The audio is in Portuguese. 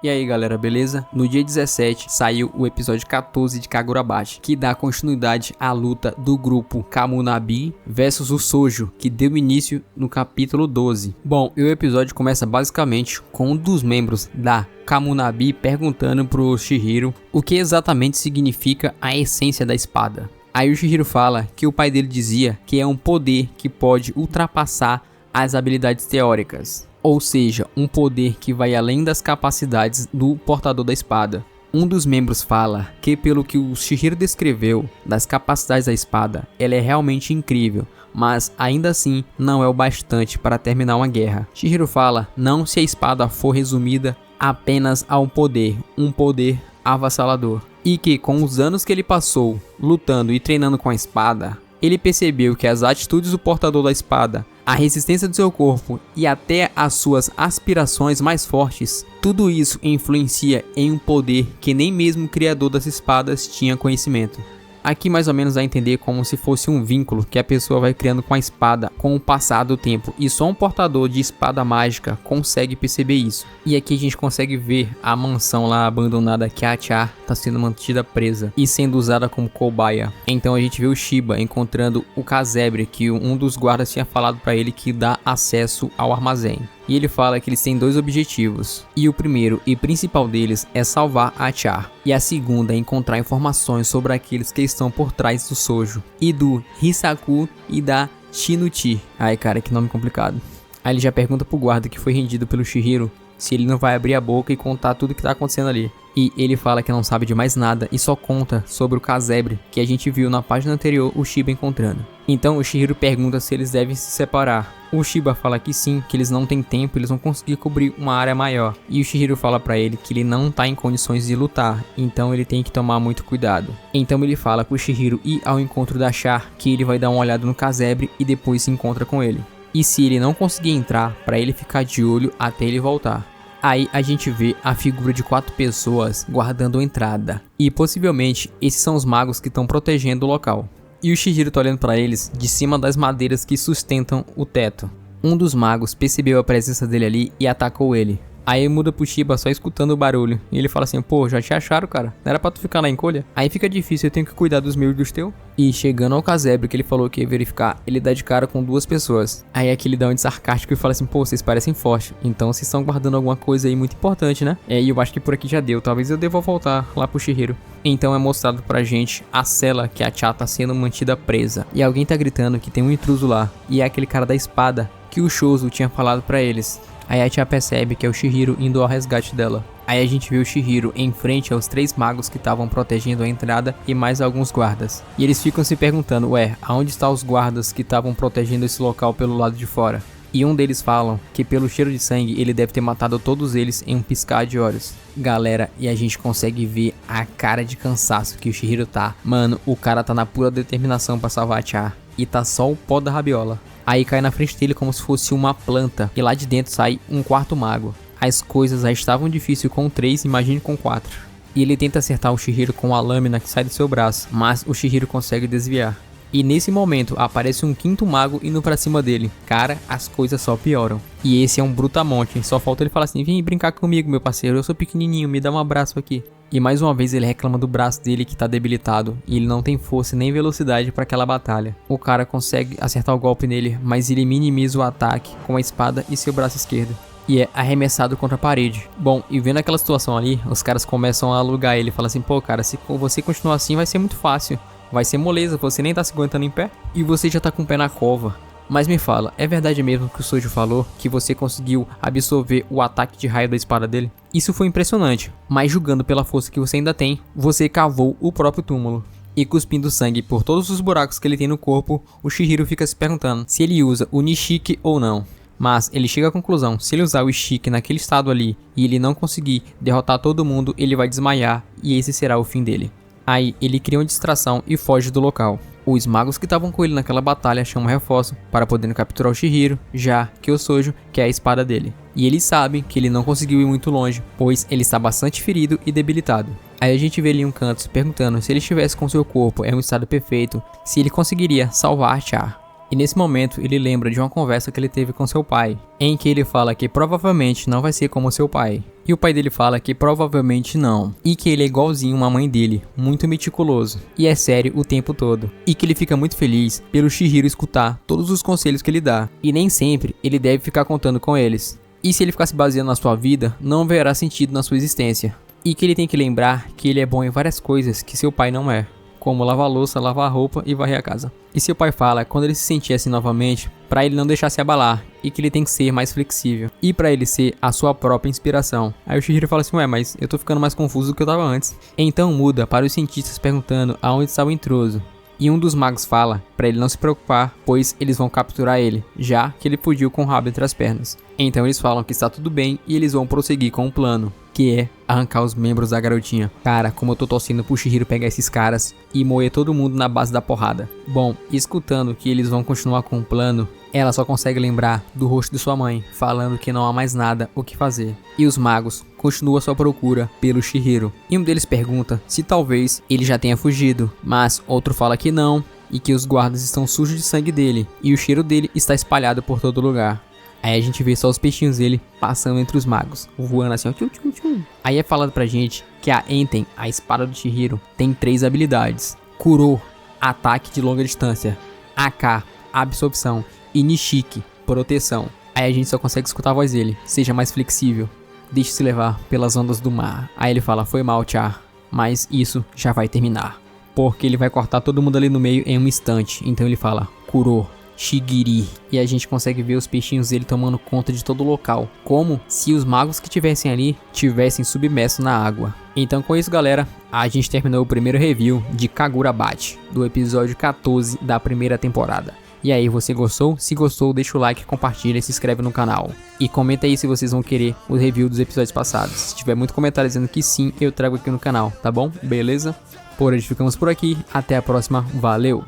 E aí galera, beleza? No dia 17 saiu o episódio 14 de Kagurabashi, que dá continuidade à luta do grupo Kamunabi versus o Sojo, que deu início no capítulo 12. Bom, e o episódio começa basicamente com um dos membros da Kamunabi perguntando pro Chihiro o que exatamente significa a essência da espada. Aí o Chihiro fala que o pai dele dizia que é um poder que pode ultrapassar as habilidades teóricas. Ou seja, um poder que vai além das capacidades do portador da espada. Um dos membros fala que pelo que o Chihiro descreveu das capacidades da espada, ela é realmente incrível, mas ainda assim não é o bastante para terminar uma guerra. Chihiro fala não se a espada for resumida apenas a um poder avassalador. E que com os anos que ele passou lutando e treinando com a espada, ele percebeu que as atitudes do portador da espada, a resistência do seu corpo e até as suas aspirações mais fortes, tudo isso influencia em um poder que nem mesmo o criador das espadas tinha conhecimento. Aqui mais ou menos dá a entender como se fosse um vínculo que a pessoa vai criando com a espada com o passar do tempo. E só um portador de espada mágica consegue perceber isso. E aqui a gente consegue ver a mansão lá abandonada que a Char está sendo mantida presa e sendo usada como cobaia. Então a gente vê o Shiba encontrando o casebre que um dos guardas tinha falado para ele que dá acesso ao armazém. E ele fala que eles têm dois objetivos, e o primeiro e principal deles é salvar a Char, e a segunda é encontrar informações sobre aqueles que estão por trás do Sojo, e do Hisaku e da Shinuchi. Ai cara, que nome complicado. Aí ele já pergunta pro guarda que foi rendido pelo Chihiro se ele não vai abrir a boca e contar tudo que tá acontecendo ali. E ele fala que não sabe de mais nada e só conta sobre o casebre que a gente viu na página anterior o Shiba encontrando. Então o Chihiro pergunta se eles devem se separar. O Shiba fala que sim, que eles não têm tempo, eles vão conseguir cobrir uma área maior. E o Chihiro fala pra ele que ele não tá em condições de lutar, então ele tem que tomar muito cuidado. Então ele fala pro Chihiro ir ao encontro da Char, que ele vai dar uma olhada no casebre e depois se encontra com ele. E se ele não conseguir entrar, pra ele ficar de olho até ele voltar. Aí a gente vê a figura de 4 pessoas guardando a entrada. E possivelmente esses são os magos que estão protegendo o local. E o Chihiro tá olhando para eles de cima das madeiras que sustentam o teto. Um dos magos percebeu a presença dele ali e atacou ele. Aí muda pro Shiba só escutando o barulho. E ele fala assim, pô, já te acharam, cara? Não era pra tu ficar na encolha? Aí fica difícil, eu tenho que cuidar dos meus e dos teus. E chegando ao casebre que ele falou que ia verificar, ele dá de cara com 2 pessoas. Aí aqui ele dá um de sarcástico e fala assim, pô, vocês parecem fortes. Então vocês estão guardando alguma coisa aí muito importante, né? E eu acho que por aqui já deu, talvez eu deva voltar lá pro Chihiro. Então é mostrado pra gente a cela que a Char tá sendo mantida presa. E alguém tá gritando que tem um intruso lá. E é aquele cara da espada que o Shozo tinha falado pra eles. Aí a Char percebe que é o Chihiro indo ao resgate dela. Aí a gente vê o Chihiro em frente aos 3 magos que estavam protegendo a entrada e mais alguns guardas. E eles ficam se perguntando, ué, aonde estão os guardas que estavam protegendo esse local pelo lado de fora? E um deles falam que pelo cheiro de sangue ele deve ter matado todos eles em um piscar de olhos. Galera, e a gente consegue ver a cara de cansaço que o Chihiro tá. Mano, o cara tá na pura determinação pra salvar a Char. E tá só o pó da rabiola. Aí cai na frente dele como se fosse uma planta. E lá de dentro sai um 4º mago. As coisas já estavam difíceis com 3, imagine com 4. E ele tenta acertar o Chihiro com a lâmina que sai do seu braço. Mas o Chihiro consegue desviar. E nesse momento aparece um 5º mago indo pra cima dele. Cara, as coisas só pioram. E esse é um brutamonte. Só falta ele falar assim, vem brincar comigo meu parceiro, eu sou pequenininho, me dá um abraço aqui. E mais uma vez ele reclama do braço dele que tá debilitado. E ele não tem força nem velocidade para aquela batalha. O cara consegue acertar o golpe nele, mas ele minimiza o ataque com a espada e seu braço esquerdo. E é arremessado contra a parede. Bom, e vendo aquela situação ali, os caras começam a alugar ele. Falam assim, pô cara, se você continuar assim vai ser muito fácil. Vai ser moleza, você nem tá se aguentando em pé. E você já tá com o pé na cova. Mas me fala, é verdade mesmo que o Sojo falou que você conseguiu absorver o ataque de raio da espada dele? Isso foi impressionante, mas julgando pela força que você ainda tem, você cavou o próprio túmulo. E cuspindo sangue por todos os buracos que ele tem no corpo, o Chihiro fica se perguntando se ele usa o Nishiki ou não. Mas ele chega à conclusão, se ele usar o Ishiki naquele estado ali e ele não conseguir derrotar todo mundo, ele vai desmaiar e esse será o fim dele. Aí ele cria uma distração e foge do local. Os magos que estavam com ele naquela batalha chamam reforço para poderem capturar o Chihiro, já que o Sojo quer a espada dele. E eles sabem que ele não conseguiu ir muito longe, pois ele está bastante ferido e debilitado. Aí a gente vê ele em um canto se perguntando se ele estivesse com seu corpo em um estado perfeito, se ele conseguiria salvar a Char. E nesse momento ele lembra de uma conversa que ele teve com seu pai, em que ele fala que provavelmente não vai ser como seu pai. E o pai dele fala que provavelmente não, e que ele é igualzinho uma mãe dele, muito meticuloso, e é sério o tempo todo. E que ele fica muito feliz pelo Chihiro escutar todos os conselhos que ele dá, e nem sempre ele deve ficar contando com eles. E se ele ficar se baseando na sua vida, não haverá sentido na sua existência. E que ele tem que lembrar que ele é bom em várias coisas que seu pai não é, como lavar louça, lavar roupa e varrer a casa. E seu pai fala, quando ele se sentir assim novamente, pra ele não deixar se abalar, e que ele tem que ser mais flexível, e pra ele ser a sua própria inspiração. Aí o Chihiro fala assim, ué, mas eu tô ficando mais confuso do que eu tava antes. Então muda para os cientistas perguntando aonde está o intruso. E um dos magos fala pra ele não se preocupar, pois eles vão capturar ele, já que ele fugiu com o rabo entre as pernas. Então eles falam que está tudo bem e eles vão prosseguir com o plano, que é arrancar os membros da garotinha. Cara, como eu tô torcendo pro Chihiro pegar esses caras e moer todo mundo na base da porrada. Bom, escutando que eles vão continuar com o plano, ela só consegue lembrar do rosto de sua mãe, falando que não há mais nada o que fazer. E os magos continuam sua procura pelo Chihiro. E um deles pergunta se talvez ele já tenha fugido, mas outro fala que não, e que os guardas estão sujos de sangue dele, e o cheiro dele está espalhado por todo lugar. Aí a gente vê só os peixinhos dele passando entre os magos, voando assim, ó, tchum, tchum, tchum. Aí é falado pra gente que a Enten, a espada do Chihiro, tem 3 habilidades. Kuro, ataque de longa distância. AK, absorção. E Nishiki, proteção. Aí a gente só consegue escutar a voz dele. Seja mais flexível. Deixe-se levar pelas ondas do mar. Aí ele fala, foi mal, Char, mas isso já vai terminar. Porque ele vai cortar todo mundo ali no meio em um instante. Então ele fala, Kuro, Shigiri. E a gente consegue ver os peixinhos dele tomando conta de todo o local, como se os magos que tivessem ali tivessem submerso na água. Então com isso, galera, a gente terminou o primeiro review de Kagurabachi, do episódio 14 da primeira temporada. E aí, você gostou? Se gostou, deixa o like, compartilha e se inscreve no canal. E comenta aí se vocês vão querer o review dos episódios passados. Se tiver muito comentário dizendo que sim, eu trago aqui no canal, tá bom? Beleza? Por hoje ficamos por aqui, até a próxima, valeu!